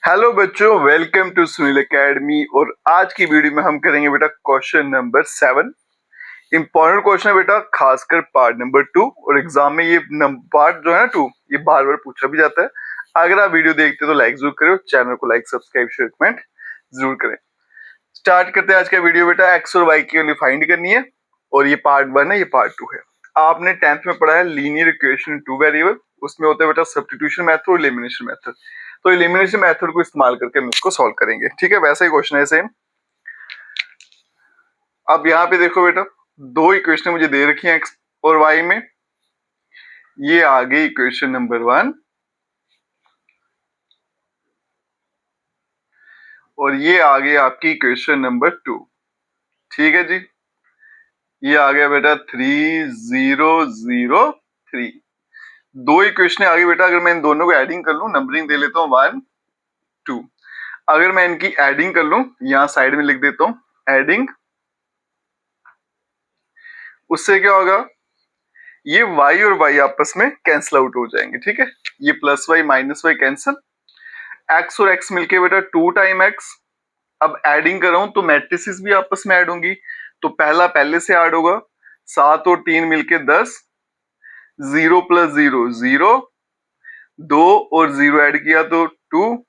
Hello बच्चों, welcome to Sunil academy. और आज की वीडियो में हम करेंगे बेटा क्वेश्चन नंबर 7। इंपॉर्टेंट क्वेश्चन है बेटा, खासकर पार्ट नंबर 2। और एग्जाम में ये पार्ट जो है ना 2, ये बार बार पूछा भी जाता है। अगर आप वीडियो देखते हो तो लाइक जरूर करें, चैनल को लाइक सब्सक्राइब शेयर कमेंट जरूर करें। स्टार्ट करते हैं आज का वीडियो। बेटा एक्स और वाई की वैल्यू फाइंड करनी है और ये पार्ट 1 है, ये पार्ट 2 है। आपने 10th में पढ़ा है लीनियर इक्वेशन टू वेरिएबल, उसमें होता है बेटा सब्स्टिट्यूशन मेथड और एलिमिनेशन मेथड। तो एलिमिनेशन मेथड को इस्तेमाल करके हम इसको सॉल्व करेंगे। ठीक है, वैसा ही क्वेश्चन है सेम। अब यहाँ पे देखो बेटा, दो इक्वेशन मुझे दे रखी हैं एक्स और वाई में। ये आ गई इक्वेशन नंबर 1 और ये आ गई आपकी इक्वेशन नंबर 2। ठीक है जी, ये आ गया बेटा 3003। दो इक्वेशन आ गई बेटा। अगर मैं इन दोनों को एडिंग कर लूं, नंबरिंग दे लेता हूं 1 2। अगर मैं इनकी एडिंग कर लूं, यहां साइड में लिख देता हूं एडिंग, उससे क्या होगा, ये y और y आपस में कैंसिल आउट हो जाएंगे। ठीक है, ये plus y minus y cancel, x और x मिलके बेटा 2 टाइम x। अब एडिंग कर रहा हूं तो मैट्रिसेस भी आपस में ऐड होंगी, तो पहला पहले से ऐड होगा। 7 और 3 मिलके 10, 0 प्लस 0 0, 2 और 0 ऐड किया तो 2,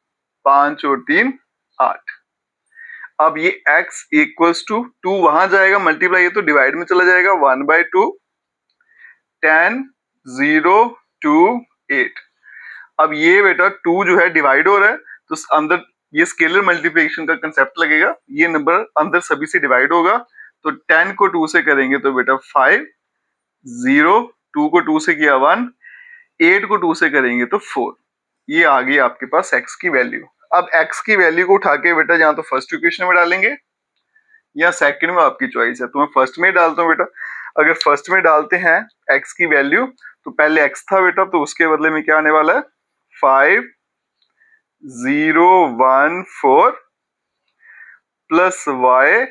5 और 3 8। अब ये x इक्वल्स टू 2 वहां जाएगा, मल्टीप्लाई ये तो डिवाइड में चला जाएगा, 1/2 10 0 2 8। अब ये बेटा 2 जो है डिवाइड हो रहा है, तो अंदर ये स्केलर मल्टीप्लिकेशन का कंसेप्ट लगेगा। ये नंबर अंदर सभी से डिवाइड होगा, तो 10 को 2 से करेंगे तो बेटा 5, 0 2 को 2 से किया 1, 8 को 2 से करेंगे तो 4। ये आ गई आपके पास x की वैल्यू। अब x की वैल्यू को उठा के बेटा यहाँ तो फर्स्ट इक्वेशन में डालेंगे या सेकंड में, आपकी चॉइस है। तो मैं फर्स्ट में डालता हूँ बेटा। अगर फर्स्ट में डालते हैं x की वैल्यू, तो पहले x था बेटा, तो उसके बदले में क्या आने वाला है 5 0 1 4 प्लस y,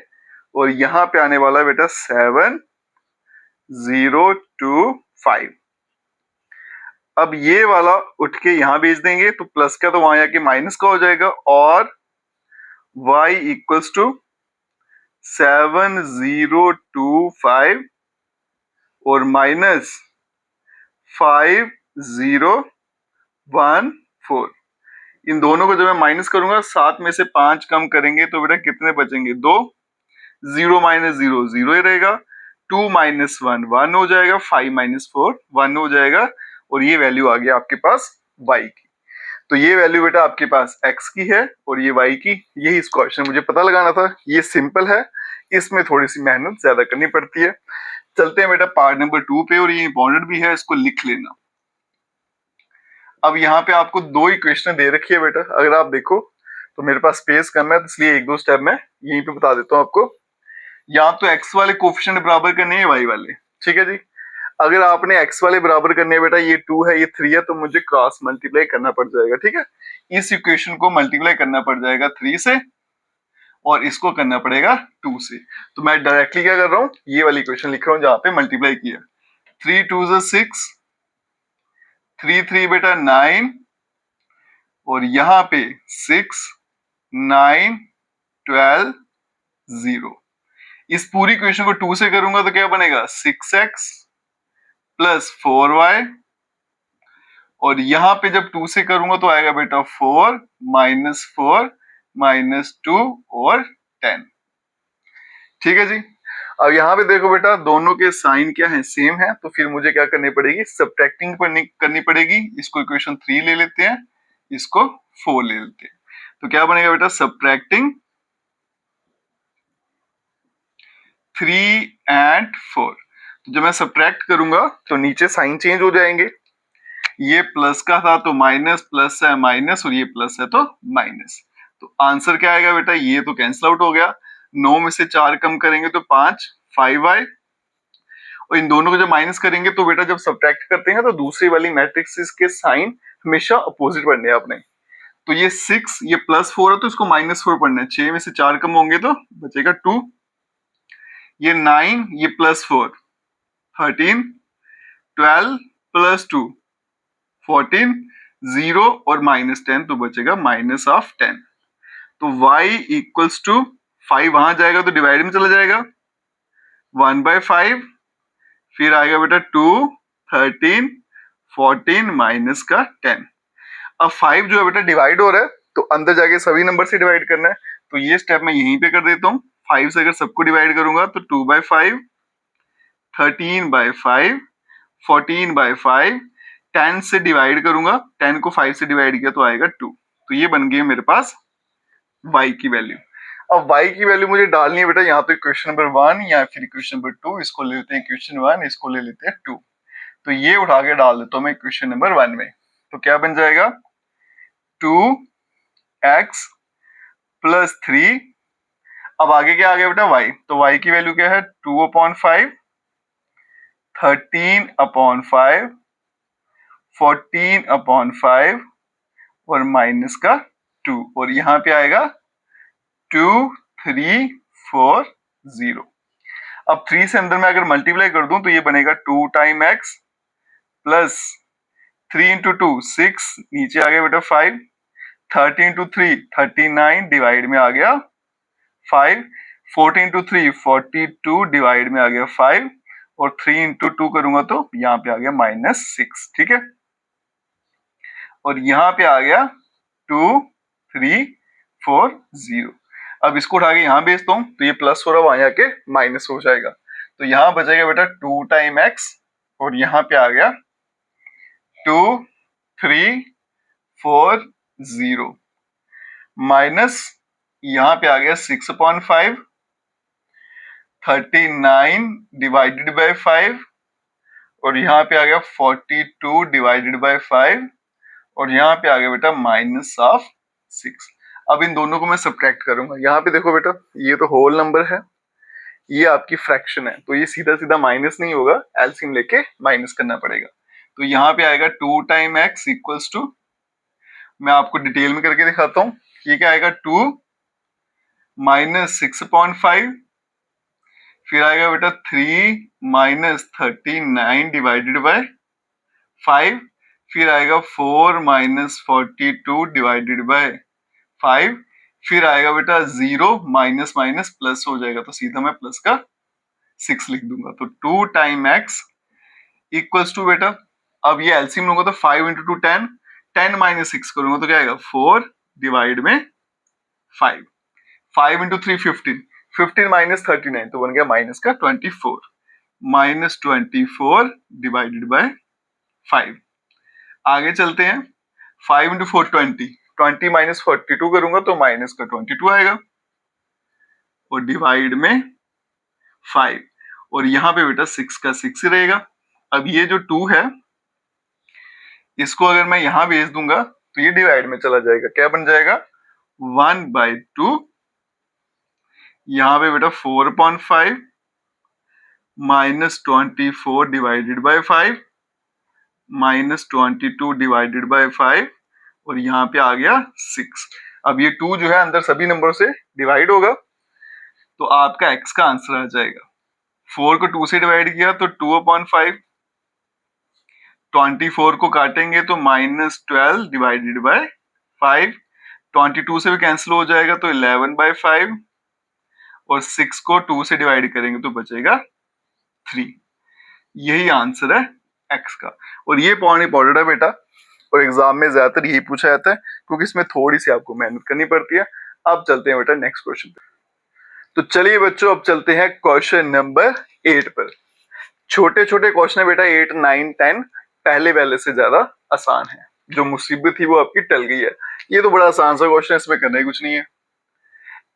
और यहां पे आने वाला है बेटा 7 0 2 5। अब ये वाला उठ के यहां भेज देंगे, तो प्लस का तो वहां आके माइनस का हो जाएगा, और y इक्वल्स टू 7 0 2 5 और माइनस 5 0 1 4। इन दोनों को जब मैं माइनस करूंगा, 7 में से 5 कम करेंगे तो बेटा कितने बचेंगे 2, 0 माइनस 0 0 ही रहेगा, 2 माइनस 1 1 हो जाएगा, 5 माइनस 4 1 हो जाएगा, और ये वैल्यू आ गया आपके पास y की। तो ये वैल्यू बेटा आपके पास x की है और ये y की। यही इस क्वेश्चन मुझे पता लगाना था। ये सिंपल है, इसमें थोड़ी सी मेहनत ज्यादा करनी पड़ती है। चलते हैं बेटा पार्ट नंबर 2 पे, और ये इंपॉर्टेंट भी है, इसको लिख लेना। अब यहाँ पे आपको दो इक्वेशन दे रखी है बेटा। अगर आप देखो तो मेरे पास स्पेस कम है, तो इसलिए एक दो स्टेप मैं यहीं पे बता देता हूँ आपको। यहाँ तो x वाले कोफिशिएंट बराबर करने हैं y वाले। ठीक है जी, अगर आपने x वाले बराबर करने हैं बेटा, ये 2 है ये 3 है, तो मुझे क्रॉस मल्टीप्लाई करना पड़ जाएगा। ठीक है, इस इक्वेशन को मल्टीप्लाई करना पड़ जाएगा 3 से, और इसको करना पड़ेगा 2 से। तो मैं डायरेक्टली क्या कर रहा हूँ, ये वाली इक्वेशन लिख रहा हूँ जहां पे मल्टीप्लाई किया। 3 2 6, 3 3 बेटा 9, और यहां पे 6 9 12 0। इस पूरी इक्वेशन को 2 से करूंगा तो क्या बनेगा 6x प्लस 4y, और यहां पे जब 2 से करूंगा तो आएगा बेटा 4 माइनस 4 माइनस 2 और 10। ठीक है जी, अब यहाँ पे देखो बेटा, दोनों के साइन क्या है, सेम है, तो फिर मुझे क्या करनी पड़ेगी, सब्ट्रैक्टिंग करनी पड़ेगी। इसको इक्वेशन 3 ले लेते हैं, इसको 4 ले लेते हैं, तो क्या बनेगा बेटा सब्ट्रैक्टिंग 3 एंड 4। तो जब मैं सब्ट्रैक्ट करूंगा तो नीचे साइन चेंज हो जाएंगे। ये प्लस का था तो माइनस, प्लस है माइनस, और ये प्लस है तो माइनस। तो आंसर क्या आएगा बेटा, ये तो कैंसिल आउट हो गया। 9 में से 4 कम करेंगे तो 5 5y, और इन दोनों को जब माइनस करेंगे तो बेटा जब सब्ट्रैक्ट करते हैं तो दूसरी वाली मैट्रिक्स के साइन हमेशा अपोजिट पढ़ने हैं आपने। तो ये 6, ये +4 है तो इसको -4 पढ़ना है। 6 में से 4 कम होंगे तो बचेगा 2, ये 9, ये +4 13, 12 + 2 14, 0 और -10 तो बचेगा -10। तो y इक्वल्स टू 5 वहां जाएगा तो डिवाइड में चला जाएगा 1/5, फिर आएगा बेटा 2, 13, 14 माइनस का 10। अब 5 जो है बेटा डिवाइड हो रहा है तो अंदर जाके सभी नंबर से डिवाइड करना है, तो ये स्टेप मैं यहीं पे कर देता हूँ। 5 से अगर सबको डिवाइड करूंगा तो 2/5, 13/5, 14/5, 10 से डिवाइड करूंगा, 10 को 5 से डिवाइड किया तो आएगा 2। तो ये बन गई मेरे पास y की वैल्यू। अब y की वैल्यू मुझे डालनी है बेटा यहाँ पे क्वेश्चन नंबर 1 या फिर क्वेश्चन नंबर 2, इसको ले लेते हैं क्वेश्चन 1, इसको ले लेते हैं 2। तो ये उठा के डाल देता हूं मैं क्वेश्चन नंबर 1 में। तो क्या बन जाएगा 2x प्लस 3। अब आगे क्या आ गया बेटा y, तो y की वैल्यू क्या है 2/5, 13/5, 14/5 और माइनस का 2, और यहाँ पे आएगा 2, 3, 4, 0। अब 3 से अंदर मैं अगर मल्टीप्लाई कर दूं तो ये बनेगा 2 टाइम x प्लस 3 इंटू 2 6, नीचे आ गया बेटा 5, 30 इंटू 3 39 डिवाइड में आ गया 5, 14 इंटू 3 42 डिवाइड में आ गया 5, और 3 इंटू 2 करूंगा तो यहाँ पे आ गया -6। ठीक है, और यहाँ पे आ गया 2, 3, 4, 0। अब इसको उठा के यहाँ भेजता हूँ तो ये प्लस हो रहा है, वहां जाके माइनस हो जाएगा। तो यहाँ बचेगा बेटा 2 टाइम x, और यहाँ पे आ गया 2, 3, 4, 0 माइनस, यहाँ पे आ गया 6/5, 39 डिवाइडेड बाय 5, और यहाँ पे आ गया 42 डिवाइडेड बाय 5, और यहाँ पे आ गया बेटा -6। अब इन दोनों को मैं सब्ट्रैक्ट करूंगा। यहाँ पे देखो बेटा ये तो होल नंबर है, ये आपकी फ्रैक्शन है, तो ये सीधा सीधा माइनस नहीं होगा, एलसीएम लेके माइनस करना पड़ेगा। तो यहाँ पे आएगा 2 टाइम x इक्वल्स टू, मैं आपको डिटेल में करके दिखाता हूँ। ये क्या आएगा 2 माइनस 6/5, फिर आएगा बेटा 3 माइनस 39 डिवाइडेड बाय 5, फिर आएगा 4 माइनस 42 डिवाइडेड बाय 5, फिर आएगा बेटा 0, माइनस माइनस प्लस हो जाएगा, तो सीधा मैं प्लस का 6 लिख दूंगा। तो 2 टाइम x इक्वल्स टू बेटा, अब ये एलसीएम लूंगा तो 5 इंटू 2 10, 10 माइनस 6 करूंगा तो क्या आएगा 4 डिवाइड में 5, 5 इंटू 3 15, 15 माइनस 39 तो बन गया माइनस का 24, माइनस 24 डिवाइडेड बाय 5। आगे चलते हैं, 5 इंटू 4 20, 20 माइनस 42 करूंगा तो माइनस का 22 आएगा, और डिवाइड में 5, और यहाँ पे बेटा 6 का 6 ही रहेगा। अब ये जो 2 है इसको अगर मैं यहाँ भेज दूंगा तो ये डिवाइड में चला जाएगा, क्या बन जाएगा 1/2, यहाँ पे बेटा 4/5 minus 24 divided by 5, minus 22 divided by 5, और यहाँ पे आ गया 6। अब ये 2 जो है अंदर सभी नंबरों से डिवाइड होगा तो आपका x का आंसर आ जाएगा। 4 को 2 से डिवाइड किया तो 2/5, 24 को काटेंगे तो -12 डिवाइडेड बाय 5, 22 से भी कैंसिल हो जाएगा तो 11/5, और 6 को 2 से डिवाइड करेंगे तो बचेगा 3। यही आंसर है x का, और ये पॉइंट इंपॉर्टेंट है बेटा, और एग्जाम में ज्यादातर यही पूछा जाता है क्योंकि इसमें थोड़ी सी आपको मेहनत करनी पड़ती है। अब चलते हैं बेटा नेक्स्ट क्वेश्चन पे। तो चलिए बच्चों अब चलते हैं क्वेश्चन नंबर 8 पर। छोटे छोटे क्वेश्चन है बेटा 8, 9, 10 पहले वाले से ज्यादा आसान है, जो मुसीबत थी वो आपकी टल गई है। ये तो बड़ा आसान सा क्वेश्चन है, इसमें करना ही कुछ नहीं है।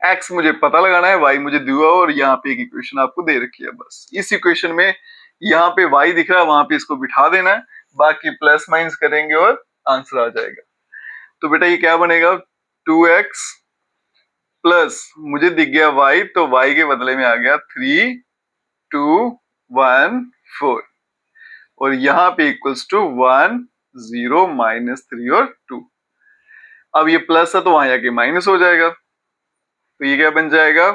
x मुझे पता लगाना है, y मुझे दिया और यहाँ पे एक इक्वेशन आपको दे रखी है। बस इस इक्वेशन में यहाँ पे y दिख रहा है, वहां पे इसको बिठा देना है, बाकी प्लस माइनस करेंगे और आंसर आ जाएगा। तो बेटा ये क्या बनेगा 2x प्लस मुझे दिख गया y, तो y के बदले में आ गया 3, 2, 1, 4, और यहाँ पे इक्वल्स टू 1, 0, -3 और 2। अब ये प्लस है तो वहां जाके माइनस हो जाएगा, तो ये क्या बन जाएगा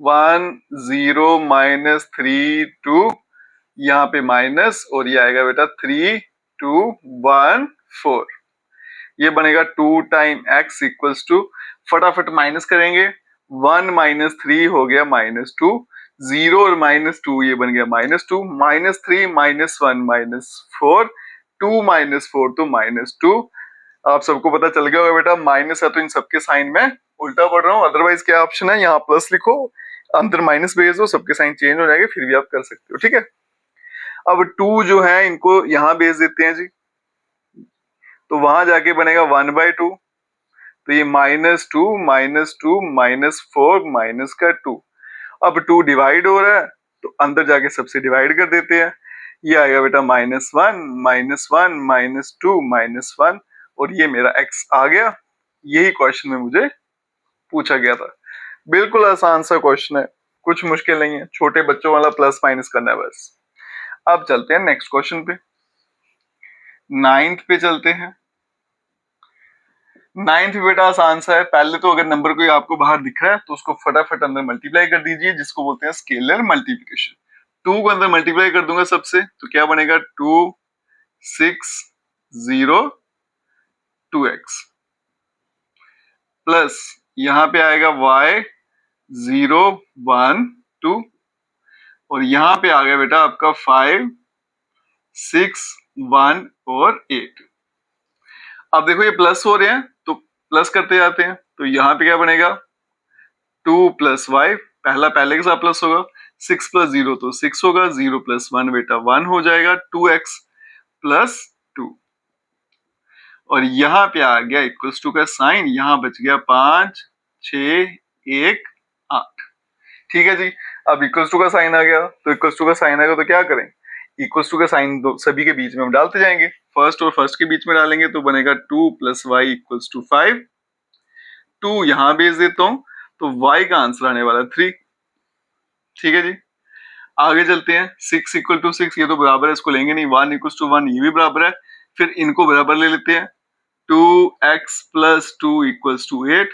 1, 0, -3, 2, यहाँ पे माइनस, और ये आएगा बेटा 3, 2, 1, 4। ये बनेगा 2 टाइम x इक्वल्स टू, फटाफट माइनस करेंगे, 1 माइनस 3 हो गया -2, 0 और -2 ये बन गया -2, -3 -1 -4, 2 -4 तो -2। आप सबको पता चल गया होगा बेटा, माइनस है तो इन सबके साइन में उल्टा पढ़ रहा हूँ, अदरवाइज क्या ऑप्शन है, यहाँ प्लस लिखो, अंदर माइनस भेज दो, सबके साइन चेंज हो जाएंगे, फिर भी आप कर सकते हो, ठीक है। अब 2 जो है इनको यहाँ भेज देते हैं जी, तो वहां जाके बनेगा 1/2, तो ये -2 -2 -4 माइनस का 2। अब 2 डिवाइड हो रहा है तो अंदर जाके सबसे डिवाइड कर देते हैं, ये आएगा बेटा -1 -1 -2 -1, और ये मेरा x आ गया। यही क्वेश्चन में मुझे पूछा गया था। बिल्कुल आसान सा क्वेश्चन है, कुछ मुश्किल नहीं है, छोटे बच्चों वाला प्लस माइनस करना है बस। अब चलते हैं नेक्स्ट क्वेश्चन पे, 9th पे चलते हैं। 9th बेटा आसान सा है, पहले तो अगर नंबर कोई आपको बाहर दिख रहा है तो उसको फटाफट अंदर मल्टीप्लाई कर दीजिए, जिसको बोलते हैं स्केलर मल्टीप्लिकेशन। 2 को अंदर मल्टीप्लाई कर दूंगा सबसे, तो क्या बनेगा 2 6 0 2x प्लस यहां पे आएगा y 0 1 2, और यहां पे आ गया बेटा आपका 5 6 1 और 8। अब देखो ये प्लस हो रहे हैं तो प्लस करते जाते हैं, तो यहां पे क्या बनेगा 2 प्लस y, पहला पहले के साथ प्लस होगा, 6 प्लस 0 तो 6 होगा, 0 प्लस 1 बेटा 1 हो जाएगा, 2x प्लस 2, और यहाँ पे आ गया इक्वल्स टू का साइन, यहाँ बच गया 5 6 1 8। ठीक है जी। अब इक्वल्स टू का साइन आ गया, तो इक्वल्स टू का साइन आ गया तो क्या करें, इक्वल्स टू का साइन सभी के बीच में हम डालते जाएंगे, फर्स्ट और फर्स्ट के बीच में डालेंगे तो बनेगा 2 प्लस वाई इक्वल्स टू 5, 2 यहां भेज देता हूं तो y का आंसर आने वाला 3। ठीक है जी, आगे चलते हैं, 6 इक्वल टू 6, ये तो बराबर है, इसको लेंगे नहीं, 1 इक्वल्स टू 1 ये भी बराबर है, फिर इनको बराबर ले लेते हैं, 2x प्लस 2 इक्वल्स टू 8,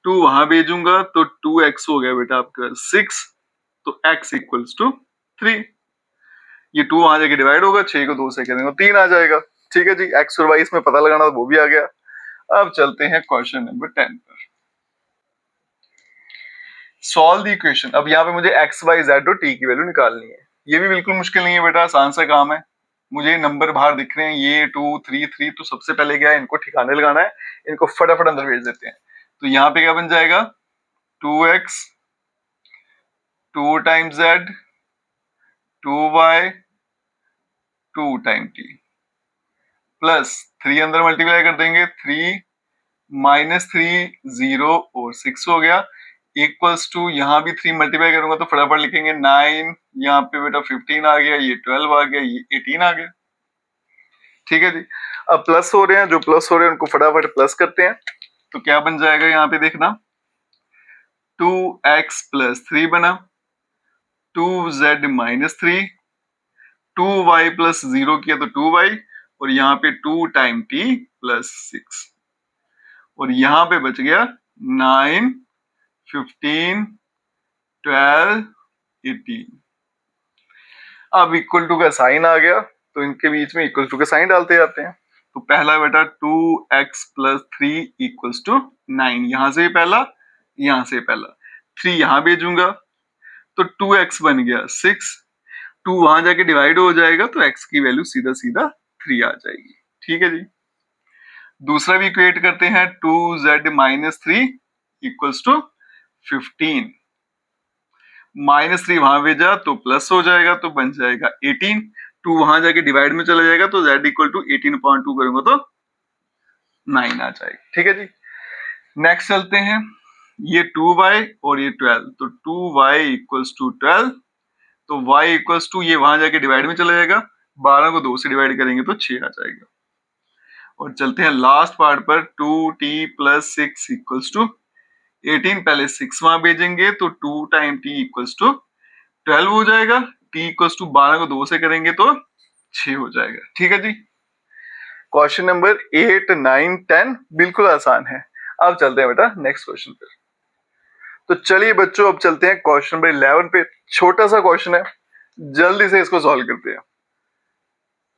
2 वहां भेजूंगा तो 2x हो गया बेटा आपका 6, तो x इक्वल्स टू 3, ये 2 वहां जाके डिवाइड होगा, 6 को 2 से करेंगे 3 आ जाएगा। ठीक है जी, x और y इसमें पता लगाना वो भी आ गया। अब चलते हैं क्वेश्चन नंबर 10 पर, सॉल्व द इक्वेशन। अब यहाँ पे मुझे x y z और t की वैल्यू निकालनी है, ये भी बिल्कुल मुश्किल नहीं है बेटा, आसान सा काम है। मुझे नंबर बाहर दिख रहे हैं, ये 2 3 3, तो सबसे पहले क्या है, इनको ठिकाने लगाना है, इनको फटाफट अंदर भेज देते हैं। तो यहाँ पे क्या बन जाएगा 2x 2 times z 2y 2 time t plus 3 अंदर मल्टीप्लाई कर देंगे, 3 -3 0 और 6 हो गया, इक्वल्स टू यहाँ भी 3 मल्टीप्लाई करूंगा तो फटाफट लिखेंगे 9, यहाँ पे बेटा 15 आ गया, ये 12 आ गया, ये 18 आ गया। ठीक है जी, अब प्लस हो रहे हैं, जो प्लस हो रहे हैं उनको फटाफट प्लस करते हैं, तो क्या बन जाएगा यहाँ पे देखना, 2x प्लस 3 बना, 2z माइनस 3, 2y प्लस 0 किया तो 2y, और यहाँ पे 2 टाइम t प्लस 6, और यहाँ पे बच गया 9 15 12 18। अब इक्वल टू का साइन आ गया तो इनके बीच में इक्वल टू का साइन डालते जाते हैं, तो पहला बेटा 2x प्लस 3 इक्वल्स टू 9, यहां से पहला यहां से पहला, 3 यहां भेजूंगा तो 2x बन गया 6, 2 वहां जाके डिवाइड हो जाएगा तो x की वैल्यू सीधा सीधा 3 आ जाएगी। ठीक है जी, दूसरा भी इक्वेट करते हैं, 2z माइनस 3 इक्वल्स टू 15, -3 वहां भेजा तो प्लस हो जाएगा तो बन जाएगा 18, 2 वहां जाके डिवाइड में चला जाएगा तो z इक्वल टू 18/2 करूंगा तो 9 आ जाएगा। ठीक है जी, नेक्स्ट चलते हैं, ये 2y और ये 12, तो 2y इक्वल्स टू 12, तो y इक्वल्स टू ये वहां जाके डिवाइड में चला जाएगा, 12 को 2 से डिवाइड करेंगे तो 6 आ जाएगा। और चलते हैं लास्ट पार्ट पर, 2t प्लस 6 इक्वल्स टू 18, पहले 6 वहां भेजेंगे तो 2 टाइम t इक्वल्स टू 12 हो जाएगा, t इक्वल्स टू 12 को 2 से करेंगे तो 6 हो जाएगा। ठीक है जी, क्वेश्चन नंबर 8 9 10 बिल्कुल आसान है। अब चलते हैं बेटा नेक्स्ट क्वेश्चन पे, तो चलिए बच्चों अब चलते हैं क्वेश्चन नंबर 11 पे, छोटा सा क्वेश्चन है, जल्दी से इसको सॉल्व करते हैं।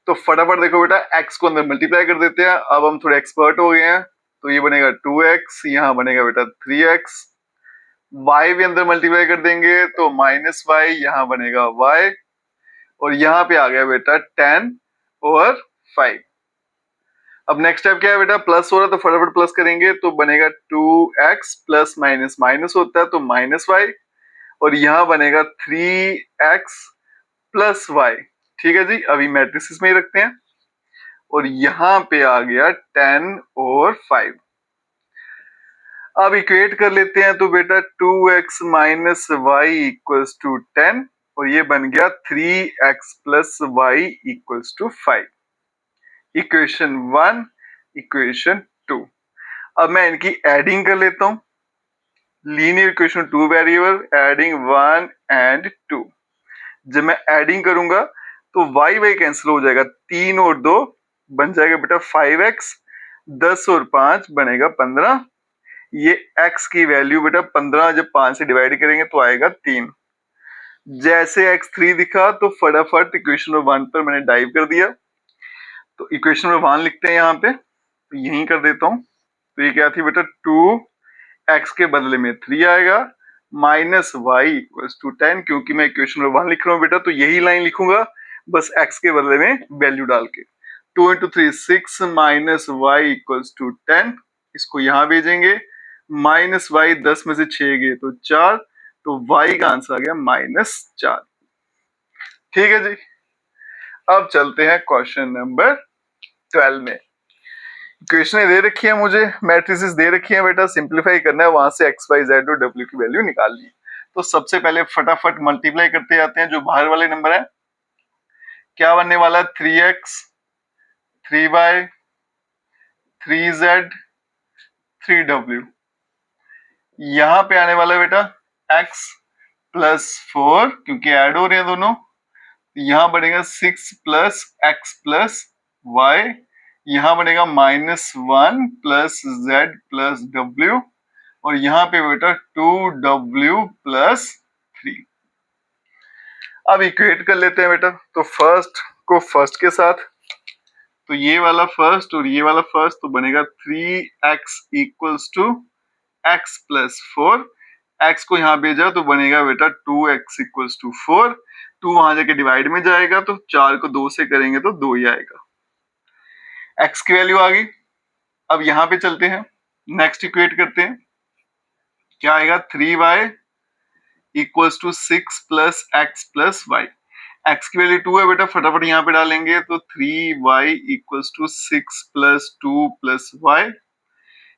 तो फटाफट देखो बेटा, x को अंदर मल्टीप्लाई कर देते हैं। अब हम थोड़े एक्सपर्ट हो गए हैं, तो ये बनेगा 2x, यहाँ बनेगा बेटा 3x। y भी अंदर मल्टीप्लाई कर देंगे तो माइनस वाई, यहाँ बनेगा y। और यहाँ पे आ गया बेटा 10/5। अब नेक्स्ट स्टेप क्या है बेटा, प्लस हो रहा है तो फटाफट प्लस करेंगे, तो बनेगा 2x प्लस माइनस माइनस होता है तो माइनस वाई। और यहाँ बनेगा 3x प्लस वाई। ठीक है जी, अभी मैट्रिसेस में ही रखते हैं। और यहाँ पे आ गया 10/5। अब इक्वेट कर लेते हैं, तो बेटा 2x minus Y equals to 10, और ये बन गया 3x plus y equals to 5। Equation 1, equation 2। अब मैं इनकी एडिंग कर लेता हूं। Linear equation 2 variable, adding 1 and 2। जब मैं एडिंग करूंगा तो वाई वाई कैंसिल हो जाएगा, 3 और 2 बन जाएगा बेटा 5x, 10 और 5 बनेगा 15। ये x की वैल्यू बेटा 15 जब 5 से डिवाइड करेंगे तो आएगा 3। जैसे x 3 दिखा तो फटाफट इक्वेशन नंबर 1 पर मैंने डाइव कर दिया। तो इक्वेशन नंबर 1 लिखते हैं यहाँ पे, तो यहीं कर देता हूं। तो ये क्या थी बेटा, 2x के बदले में 3 आएगा, माइनस वाई इक्वल्स टू 10। क्योंकि मैं इक्वेशन नंबर 1 लिख रहा हूँ बेटा, तो यही लाइन लिखूंगा बस x के बदले में वैल्यू डाल के। 2 × 3 6 माइनस वाई इक्वल्स टू 10। इसको यहां भेजेंगे, माइनस वाई 10 में से 6 गए तो 4, तो y का आंसर आ गया -4। ठीक है जी। अब चलते हैं क्वेश्चन नंबर 12 में। इक्वेशन दे रखी है मुझे, मैट्रिसेस दे रखी है बेटा, सिंप्लीफाई करना है, वहां से x, y, z और w की वैल्यू निकालनी है। तो सबसे पहले फटाफट मल्टीप्लाई करते जाते हैं। जो बाहर वाले नंबर है, क्या बनने वाला है, 3x 3y 3z 3w। यहां पे आने वाला है बेटा x प्लस 4, क्योंकि ऐड हो रहे हैं दोनों। यहां बनेगा 6 प्लस x प्लस y। यहां बनेगा -1 प्लस z प्लस w। और यहाँ पे बेटा 2w प्लस 3। अब इक्वेट कर लेते हैं बेटा। तो फर्स्ट को फर्स्ट के साथ, तो ये वाला फर्स्ट और ये वाला फर्स्ट, तो बनेगा 3x equals to x plus 4। x को यहाँ भेजा तो बनेगा बेटा 2x इक्वल्स टू 4। 2 वहां जाके डिवाइड में जाएगा, तो 4 को 2 से करेंगे तो 2 ही आएगा। x की वैल्यू आ गई। अब यहाँ पे चलते हैं, नेक्स्ट इक्वेट करते हैं। क्या आएगा, 3y equals to 6 plus x plus y। x की वैल्यू 2 है बेटा, फटाफट यहाँ पे डालेंगे, तो 3y equals to 6 plus 2 plus y।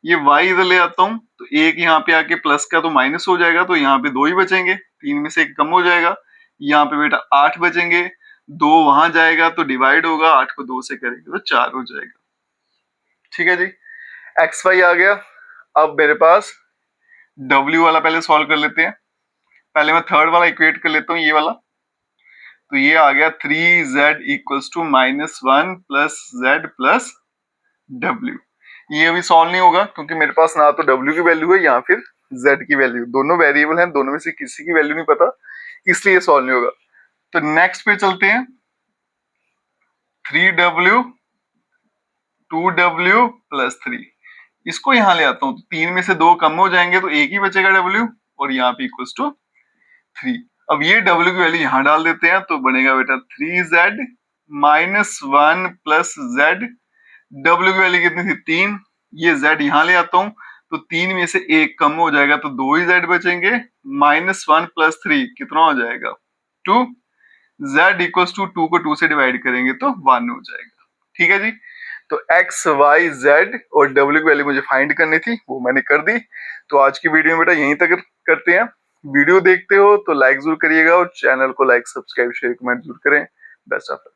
ये y इधर ले आता हूं, तो एक यहाँ पे आके प्लस का तो माइनस हो जाएगा, तो यहाँ पे 2 ही बचेंगे, 3 में से 1 कम हो जाएगा। यहाँ पे बेटा 8 बचेंगे, 2 वहां जाएगा तो डिवाइड होगा, 8 को 2 से करेंगे तो 4 हो जाएगा। ठीक है जी, एक्स वाई आ गया। अब मेरे पास w वाला पहले सॉल्व कर लेते हैं। पहले मैं थर्ड वाला इक्वेट कर लेता हूँ, ये वाला। तो ये आ गया 3z equals to -1 plus z plus w। ये अभी सॉल्व नहीं होगा, क्योंकि मेरे पास ना तो w की वैल्यू है या फिर z की वैल्यू, दोनों वेरिएबल हैं, दोनों में से किसी की वैल्यू नहीं पता, इसलिए सॉल्व नहीं होगा। तो नेक्स्ट पे चलते हैं, 3w 2w प्लस 3। इसको यहां ले आता हूं, तो 3 में से 2 कम हो जाएंगे, तो एक ही बचेगा w, और यहाँ पे इक्वल्स टू 3। अब ये w की वैल्यू यहां डाल देते हैं, तो बनेगा बेटा 3z -1 प्लस z। w की वैल्यू कितनी थी, 3। ये z यहां ले आता हूं, तो 3 में से 1 कम हो जाएगा, तो 2 ही z बचेंगे। -1 प्लस 3 कितना हो जाएगा, 2। z इक्वल्स टू 2 को 2 से डिवाइड करेंगे तो 1 हो जाएगा। ठीक है जी। तो x, y, z और w की वैल्यू मुझे फाइंड करनी थी, वो मैंने कर दी। तो आज की वीडियो में बेटा यहीं तक करते हैं। वीडियो देखते हो तो लाइक जरूर करिएगा, और चैनल को लाइक, सब्सक्राइब, शेयर, कमेंट जरूर करें। Best of luck.